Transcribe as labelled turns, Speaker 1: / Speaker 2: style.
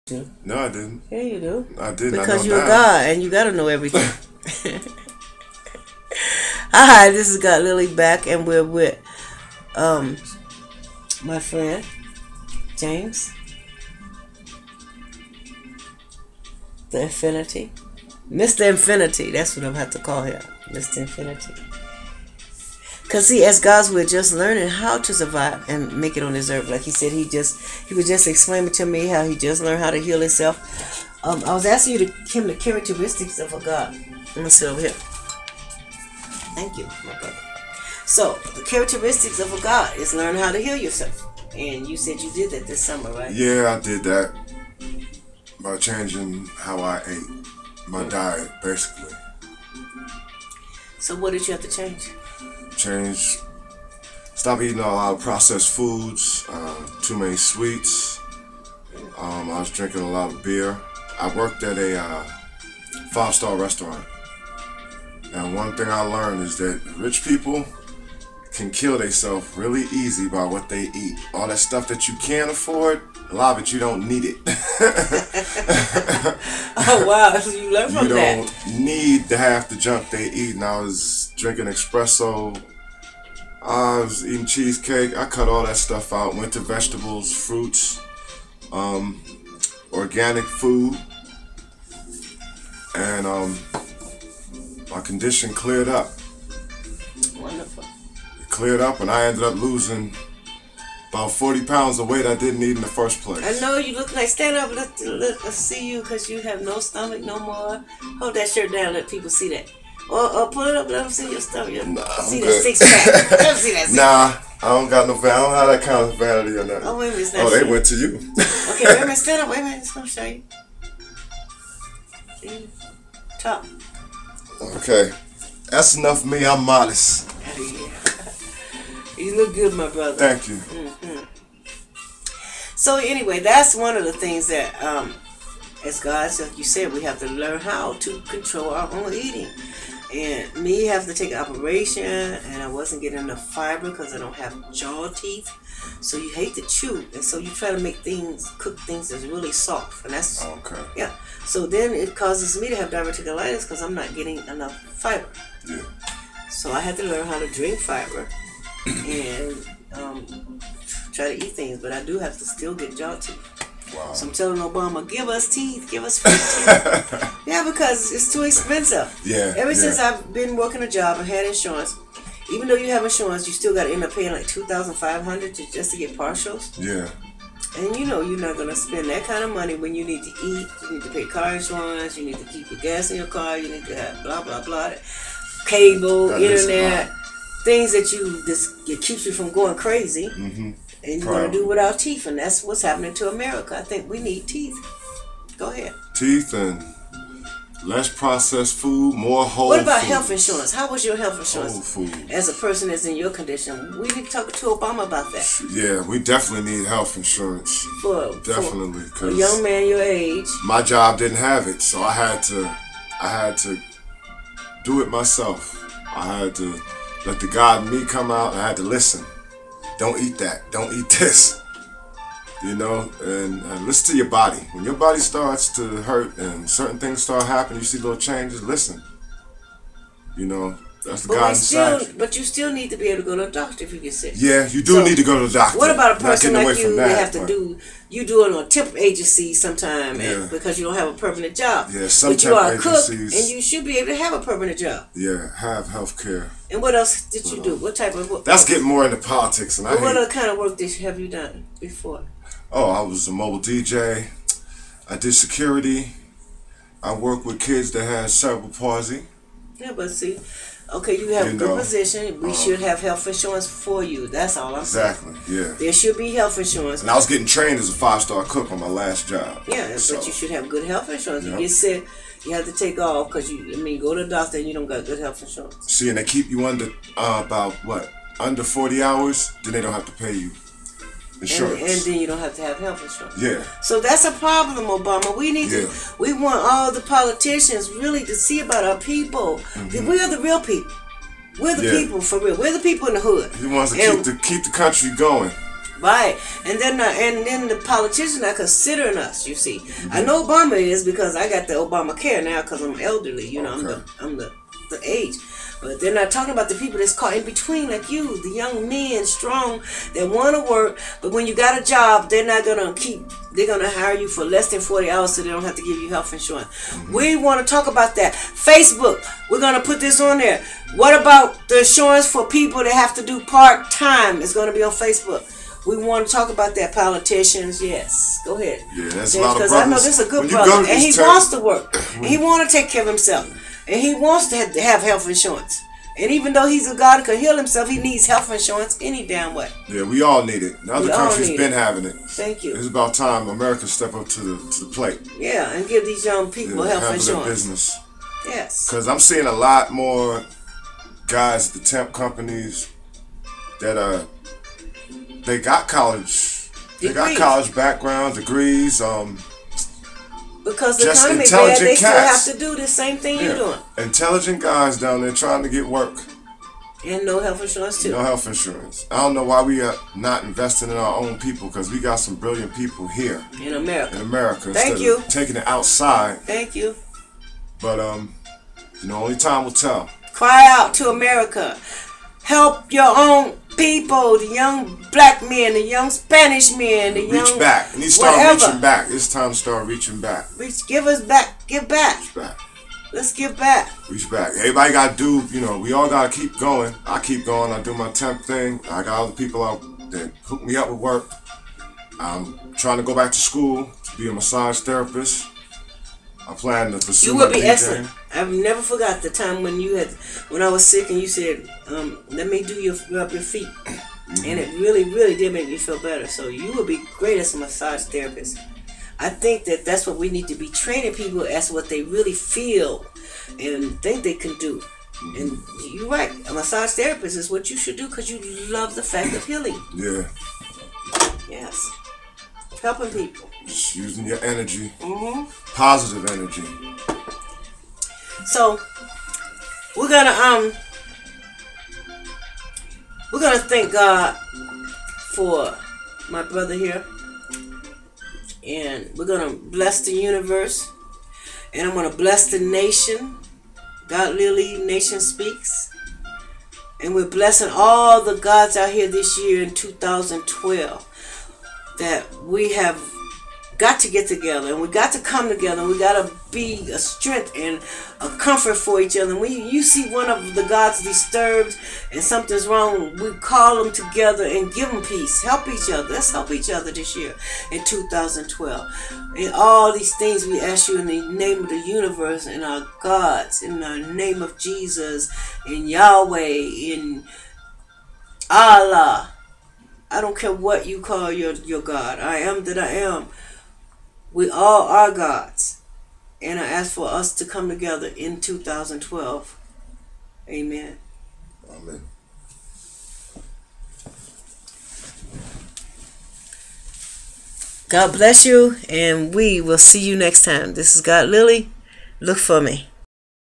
Speaker 1: No, I didn't.
Speaker 2: Yeah, you do.
Speaker 1: I didn't.
Speaker 2: Because
Speaker 1: I know
Speaker 2: you're
Speaker 1: now.
Speaker 2: God and you gotta know everything. Hi, this is God Lily back, and we're with my friend James, the Infinity, Mr. Infinity. That's what I'm have to call him, Mr. Infinity. Cause see, as God's, we're just learning how to survive and make it on this earth. Like he said, he was just explaining to me how he just learned how to heal himself. I was asking you him the characteristics of a God. I'm gonna sit over here. Thank you, my brother. So the characteristics of a God is learn how to heal yourself. And you said you did that this summer, right?
Speaker 1: Yeah, I did that by changing how I ate, my diet, basically.
Speaker 2: So what did you have to change?
Speaker 1: Stop eating a lot of processed foods, too many sweets. I was drinking a lot of beer. I worked at a 5-star restaurant. And one thing I learned is that rich people can kill themselves really easy by what they eat. All that stuff that you can't afford, a lot of it you don't need it.
Speaker 2: Oh wow, so you learned from that.
Speaker 1: You don't need to have the junk they eat. And I was drinking espresso. I was eating cheesecake. I cut all that stuff out. Went to vegetables, fruits, organic food, and my condition cleared up.
Speaker 2: Wonderful.
Speaker 1: It cleared up, and I ended up losing about 40 pounds of weight I didn't need in the first place.
Speaker 2: I know you look like, stand up, let's see you, because you have no stomach no more. Hold that shirt down, let people see that. Or pull it up, let them see your stomach. See that six pack. Let them see that six pack.
Speaker 1: Nah, I don't got no vanity. I don't have that kind of vanity or nothing.
Speaker 2: Oh, wait a minute, it's not
Speaker 1: they
Speaker 2: showing.
Speaker 1: went to you.
Speaker 2: Okay, wait a minute, stand up, wait a minute, it's going to show you. See? Top.
Speaker 1: Okay, that's enough of me. I'm modest.
Speaker 2: Yeah. You look good, my brother.
Speaker 1: Thank you.
Speaker 2: So anyway, that's one of the things that, as God, like you said, we have to learn how to control our own eating. And me have to take an operation, and I wasn't getting enough fiber because I don't have jaw teeth. So you hate to chew, and so you try to make things, cook things that's really soft, and that's
Speaker 1: Okay.
Speaker 2: yeah. So then it causes me to have diverticulitis because I'm not getting enough fiber.
Speaker 1: Yeah.
Speaker 2: So I had to learn how to drink fiber and try to eat things, but I do have to still get jaw teeth.
Speaker 1: Wow.
Speaker 2: So I'm telling Obama, give us teeth, give us free teeth. Yeah, because it's too expensive.
Speaker 1: Yeah.
Speaker 2: Ever since I've been working a job and had insurance, even though you have insurance, you still got to end up paying like $2,500 just to get partials.
Speaker 1: Yeah.
Speaker 2: And you know you're not going to spend that kind of money when you need to eat, you need to pay car insurance, you need to keep your gas in your car, you need to have blah, blah, blah, cable, internet, things that it keeps you from going crazy.
Speaker 1: Mm-hmm.
Speaker 2: And you're going to do without teeth, and that's what's happening to America. I think we need teeth. Go ahead.
Speaker 1: Teeth and less processed food, more whole
Speaker 2: What about
Speaker 1: food.
Speaker 2: health insurance? How was your health insurance?
Speaker 1: Whole food.
Speaker 2: As a person that's in your condition, we need to talk to Obama about that.
Speaker 1: Yeah, we definitely need health insurance. Definitely,
Speaker 2: For a
Speaker 1: because
Speaker 2: young man your age.
Speaker 1: my job didn't have it, so I had to do it myself. I had to let the God in me come out. I had to listen. Don't eat that. Don't eat this. You know, and listen to your body. When your body starts to hurt and certain things start happening, you see little changes, listen. You know, that's the God inside you.
Speaker 2: But you still need to be able to go to a doctor if you get sick.
Speaker 1: Yeah, you do need to go to the doctor.
Speaker 2: What about a person
Speaker 1: Not getting
Speaker 2: like
Speaker 1: away
Speaker 2: you
Speaker 1: from
Speaker 2: that have to
Speaker 1: but-
Speaker 2: do, you do it on a temp agency sometime
Speaker 1: Yeah.
Speaker 2: because you don't have a permanent job.
Speaker 1: Yeah, some
Speaker 2: but you
Speaker 1: temp
Speaker 2: are a cook
Speaker 1: agencies-
Speaker 2: and you should be able to have a permanent job.
Speaker 1: Yeah, have health care.
Speaker 2: And what else did you do? What type of work?
Speaker 1: That's getting more into politics, and I
Speaker 2: What
Speaker 1: hate.
Speaker 2: other kind of work have you done before?
Speaker 1: Oh, I was a mobile DJ. I did security. I worked with kids that had cerebral palsy.
Speaker 2: Yeah, but see, okay, you have a good position. We should have health insurance for you. That's all I'm saying.
Speaker 1: Exactly, yeah.
Speaker 2: There should be health insurance.
Speaker 1: And I was getting trained as a 5-star cook on my last job.
Speaker 2: Yeah,
Speaker 1: So,
Speaker 2: but you should have good health insurance.
Speaker 1: Yep.
Speaker 2: You get sick, you have to take off because go to the doctor and you don't got good health insurance.
Speaker 1: see, and they keep you under under 40 hours, then they don't have to pay you insurance.
Speaker 2: And then you don't have to have health insurance.
Speaker 1: Yeah.
Speaker 2: So that's a problem, Obama. We need to. We want all the politicians really to see about our people. We are the real people. We're the people for real. We're the people in the hood.
Speaker 1: He wants to
Speaker 2: And-
Speaker 1: keep the country going.
Speaker 2: Right, and then the politicians are considering us. You see, I know Obama is because I got the Obamacare now because I'm elderly. You know,
Speaker 1: Okay.
Speaker 2: I'm the age, but they're not talking about the people that's caught in between, like you, the young men, strong that want to work, but when you got a job, they're not gonna keep. They're gonna hire you for less than 40 hours, so they don't have to give you health insurance. We want to talk about that. Facebook, we're gonna put this on there. What about the insurance for people that have to do part time? It's gonna be on Facebook. We want to talk about that, politicians. Yes, go ahead.
Speaker 1: Yeah, that's a lot of
Speaker 2: because
Speaker 1: brothers.
Speaker 2: I know this is a good
Speaker 1: When you
Speaker 2: brother,
Speaker 1: go to
Speaker 2: and he
Speaker 1: these
Speaker 2: wants to work, and he want to take care of himself, and he wants to have health insurance. And even though he's a God who can heal himself, he needs health insurance any damn way.
Speaker 1: Yeah, we all need it. The other
Speaker 2: We all
Speaker 1: countries
Speaker 2: need
Speaker 1: been
Speaker 2: it.
Speaker 1: having it.
Speaker 2: Thank you.
Speaker 1: It's about time America step up to the plate.
Speaker 2: Yeah, and give these young people health
Speaker 1: handle their
Speaker 2: insurance.
Speaker 1: business.
Speaker 2: Yes.
Speaker 1: Because I'm seeing a lot more guys at the temp companies that they got college. They got
Speaker 2: Degrees.
Speaker 1: college backgrounds, degrees.
Speaker 2: Because the
Speaker 1: just
Speaker 2: economy bad,
Speaker 1: intelligent
Speaker 2: they still
Speaker 1: cats.
Speaker 2: have to do the same thing you're doing.
Speaker 1: Intelligent guys down there trying to get work.
Speaker 2: And no health insurance too.
Speaker 1: No health insurance. I don't know why we are not investing in our own people, because we got some brilliant people here
Speaker 2: In America.
Speaker 1: in America.
Speaker 2: Thank
Speaker 1: instead
Speaker 2: you.
Speaker 1: of taking it outside.
Speaker 2: Thank you.
Speaker 1: But only time will tell.
Speaker 2: Cry out to America. Help your own people, the young black men, the young Spanish men, the young
Speaker 1: Reach back. You need to start
Speaker 2: whatever.
Speaker 1: reaching back. It's time to start reaching back.
Speaker 2: Give us back. Give back.
Speaker 1: Reach back.
Speaker 2: Let's give back.
Speaker 1: Reach back. Everybody got to do, we all got to keep going. I keep going. I do my temp thing. I got other people out that hook me up with work. I'm trying to go back to school to be a massage therapist. I plan to pursue
Speaker 2: You would
Speaker 1: my
Speaker 2: be
Speaker 1: DJing.
Speaker 2: excellent. I've never forgot the time when I was sick and you said, let me rub your feet. And it really, really did make me feel better. So you would be great as a massage therapist. I think that's what we need to be training people as what they really feel and think they can do. And you're right. A massage therapist is what you should do because you love the fact of healing.
Speaker 1: Yeah.
Speaker 2: Yes. Helping people.
Speaker 1: Just using your energy.
Speaker 2: Mm-hmm.
Speaker 1: Positive energy.
Speaker 2: So we're gonna thank God for my brother here, and we're gonna bless the universe, and I'm gonna bless the nation. God Lily Nation Speaks, and we're blessing all the gods out here this year in 2012 that we have got to get together, and we got to come together, and we got to be a strength and a comfort for each other. And when you see one of the gods disturbed and something's wrong, we call them together and give them peace. Help each other. Let's help each other this year in 2012. And all these things we ask you in the name of the universe, in our gods, in the name of Jesus, in Yahweh, in Allah. I don't care what you call your God. I am that I am. We all are gods. And I ask for us to come together in 2012. Amen.
Speaker 1: Amen.
Speaker 2: God bless you, and we will see you next time. This is God Lily. Look for me.